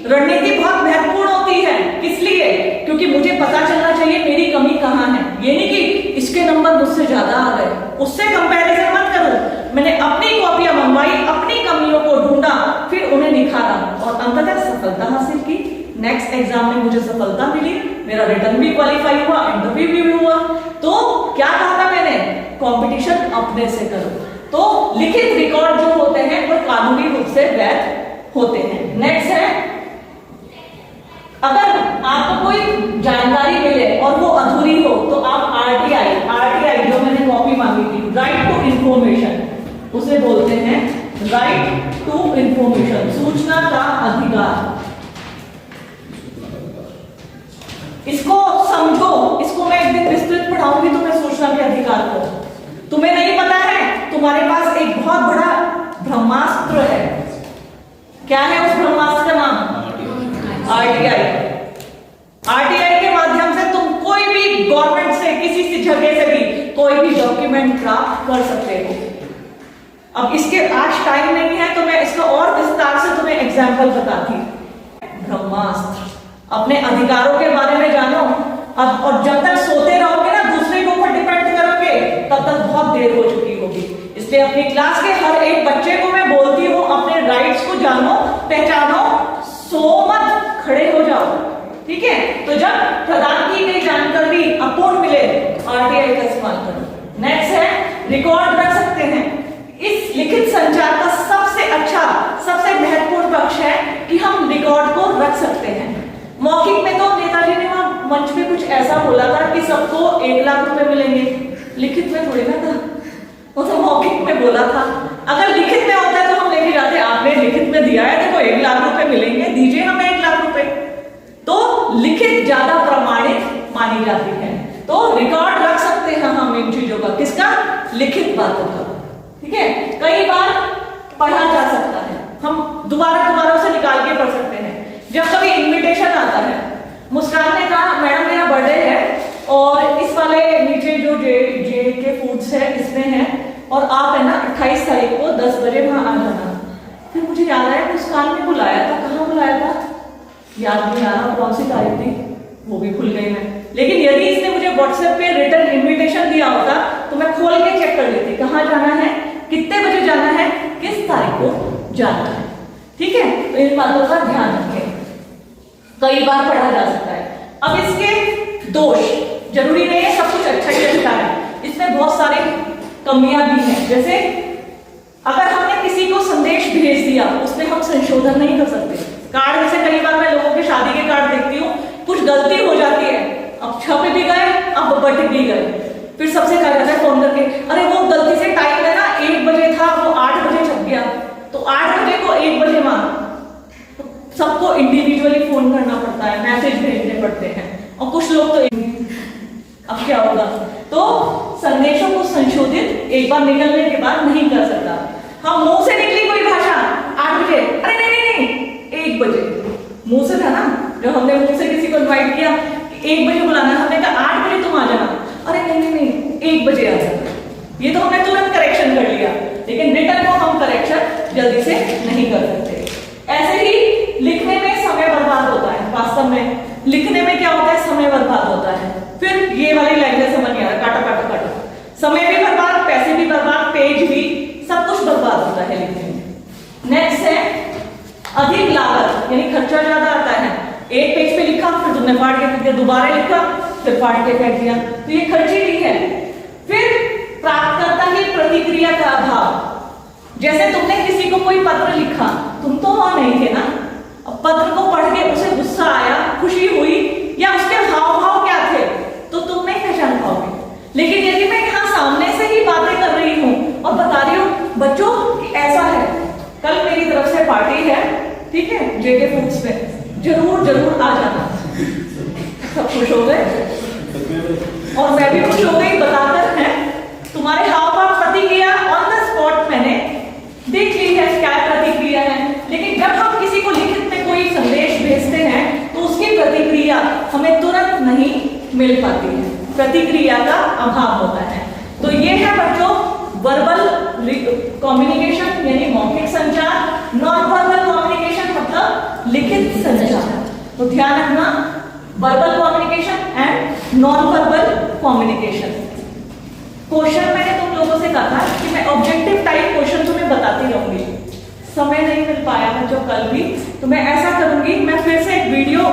रणनीति बहुत महत्वपूर्ण होती है। किस लिए? क्योंकि मुझे पता चलना चाहिए मेरी कमी कहां है। ये नहीं कि इसके नंबर मुझसे ज्यादा आ गए, उससे कंपैरिजन मत करो। मैंने अपनी कॉपियां मंगवाई, अपनी कमियों को ढूंढा, फिर उन्हें निखारा और अंततः सफलता हासिल की। नेक्स्ट एग्जाम में मुझे सफलता मिली, मेरा रिटर्न भी क्वालिफाई हुआ, इंटरव्यू भी हुआ। तो क्या कहा था मैंने? कंपटीशन अपने से करो। तो लिखित रिकॉर्ड जो होते हैं वो कानूनी रूप से वैध होते हैं। नेक्स्ट है, अगर आपको कोई जानकारी मिले और वो अधूरी हो तो आप RTI जो मैंने कॉपी मांगी थी, राइट टू इंफॉर्मेशन, उसे बोलते हैं राइट टू इंफॉर्मेशन, सूचना का अधिकार। इसको समझो, इसको मैं एक दिन विस्तृत पढ़ाऊंगी तुम्हें सूचना के अधिकार को। तुम्हें नहीं पता है, तुम्हारे पास एक बहुत बड़ा ब्रह्मास्त्र है। क्या है उस ब्रह्मास्त्र का नाम? RTI के माध्यम से तुम कोई भी गवर्नमेंट से, किसी जगह से भी कोई भी डॉक्यूमेंट प्राप्त कर सकते हो। अब इसके आज टाइम नहीं है तो मैं इसका और विस्तार से तुम्हें एग्जाम्पल बताती। ब्रह्मास्त्र, अपने अधिकारों के बारे में जानो। अब और जब तक सोते रहोगे ना, दूसरे के ऊपर डिपेंड करोगे, तब तक बहुत देर हो चुकी होगी। इसलिए अपनी क्लास के हर एक बच्चे को मैं बोलती हूँ, अपने राइट्स को जानो, पहचानो, सो मत आरटीआई का इस्तेमाल करो। नेक्स्ट है रिकॉर्ड रख सकते हैं। इस लिखित संचार का सबसे अच्छा, सबसे महत्वपूर्ण पक्ष है कि हम रिकॉर्ड को रख सकते हैं। मौखिक में तो नेताजी ने वहां मंच पे कुछ ऐसा बोला था कि सबको 1 लाख रुपए मिलेंगे, लिखित में थोड़ी ना था, वो तो मौखिक में बोला था। अगर लिखित में होता है तो हम लेके जाते, आपने लिखित में दिया है देखो 1 लाख रुपए मिलेंगे, दीजिए हमें 1 लाख रुपए। तो लिखित ज्यादा प्रमाणित मानी जाती है, तो रिकॉर्ड रख सकते हैं हम इन चीजों का, किसका, लिखित बातों का। ठीक है, कई बार पढ़ा जा सकता है, हम दोबारा उसे निकाल के पढ़ सकते हैं। जब कभी इनविटेशन आता है, मुस्कान ने कहा मैडम मेरा बर्थडे है और इस वाले नीचे जो जे के फूड्स है इसमें है और आप है ना 28 तारीख को 10 बजे वहां आ जाना। फिर मुझे याद आया मुस्कान ने बुलाया था, कहाँ बुलाया था याद नहीं आ रहा, कौन सी तारीख थी वो भी भूल गई मैं। लेकिन यदि इसने मुझे व्हाट्सएप पे रिटर्न इनविटेशन दिया होता तो मैं खोल के चेक कर लेती कहाँ जाना है, कितने बजे जाना है, किस तारीख को जाना है। ठीक है, तो इन बातों का ध्यान रखें, कई बार पढ़ा जा सकता है। अब इसके दोष, जरूरी नहीं है सब कुछ अच्छा ही अच्छा है, इसमें बहुत सारी कमियां भी हैं। जैसे अगर हमने किसी को संदेश भेज दिया उसमें हम संशोधन नहीं कर सकते। कार्ड, जैसे कई बार मैं लोगों के शादी के कार्ड देखती हूँ, कुछ गलती हो जाती है, अब छप भी गए, अब बट भी गए, फिर सबसे कहा जाता है फोन करके अरे वो गलती से टाइम है ना 1 बजे था वो 8 बजे छप गया, तो 8 बजे को 1 बजे मान, तो सबको इंडिविजुअली फोन करना पड़ता है, मैसेज भेजने पड़ते हैं, और कुछ लोग तो अब क्या होगा, तो संदेशों को संशोधित एक बार निकलने के बाद नहीं कर सकता। हाँ, मुंह से निकली कोई भाषा 8 बजे, अरे नहीं 1 बजे, मुंह से था ना, जो हमने मुंह से किसी को इनवाइट किया 1 बजे बुलाना, हमने कहा 8 बजे तुम आ जाना, अरे नहीं 1 बजे आ जाना, ये तो हमने तुरंत करेक्शन कर लिया, लेकिन रिटर्न को हम करेक्शन जल्दी से नहीं कर सकते। ऐसे ही लिखने में समय बर्बाद होता है, वास्तव में लिखने में क्या होता है, समय बर्बाद होता है। फिर ये वाली लैंग्वेज समझ नहीं आ रहा, काटा, समय भी बर्बाद, पैसे भी बर्बाद, पेज भी, सब कुछ बर्बाद होता है लिखने में। नेक्स्ट है अधिक लागत, यानी खर्चा ज्यादा आता है। एक पेज पे लिखा, फिर तुमने फाड़ के फेंक दिया, दोबारा लिखा, फिर फाड़ के फेंक दिया, तो ये खर्चीली है। फिर प्राप्तकर्ता की प्रतिक्रिया का अभाव, जैसे तुमने किसी को कोई पत्र लिखा, तुम तो वहां नहीं थे ना, अब पत्र को पढ़ के उसे गुस्सा आया, खुशी हुई, या उसके हाव भाव क्या थे, तो तुम नहीं पहचान पाओगे। लेकिन यदि मैं यहाँ सामने से ही बातें कर रही हूँ और बता रही हूँ बच्चों कि ऐसा है, कल मेरी तरफ से पार्टी है, ठीक है, जेके फूड्स पे जरूर आ जाना। सब खुश हो गए और मैं भी खुश हो गई, बताकर है तुम्हारे हाव भाव प्रतिक्रिया ऑन द स्पॉट मैंने देख ली है क्या प्रतिक्रिया है। लेकिन जब हम किसी को लिखित में कोई संदेश भेजते हैं तो उसकी प्रतिक्रिया हमें तुरंत नहीं मिल पाती है, प्रतिक्रिया का अभाव होता है। तो ये है बच्चों वर्बल कम्युनिकेशन यानी मौखिक संचार, नॉन वर्बल कम्युनिकेशन मतलब लिखित संचार। तो ध्यान रखना, verbal communication and non verbal communication. Question मैंने तुम लोगों से कहा था कि मैं ऑब्जेक्टिव टाइप क्वेश्चन तुम्हें बताती रहूंगी, समय नहीं मिल पाया बच्चों कल भी, तो मैं ऐसा करूंगी, मैं फिर से एक वीडियो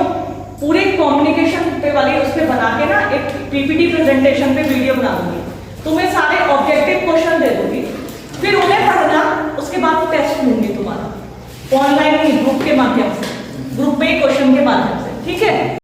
पूरे कम्युनिकेशन पे वाली उस पे बना के ना एक पीपीटी प्रेजेंटेशन पे वीडियो बना दूंगी, तुम्हें सारे ऑब्जेक्टिव क्वेश्चन दे दूंगी, फिर उन्हें पढ़ना, उसके बाद टेस्ट लूंगी तुम्हारा ऑनलाइन ही, ग्रुप के माध्यम से, ग्रुप में क्वेश्चन के माध्यम से, ठीक है।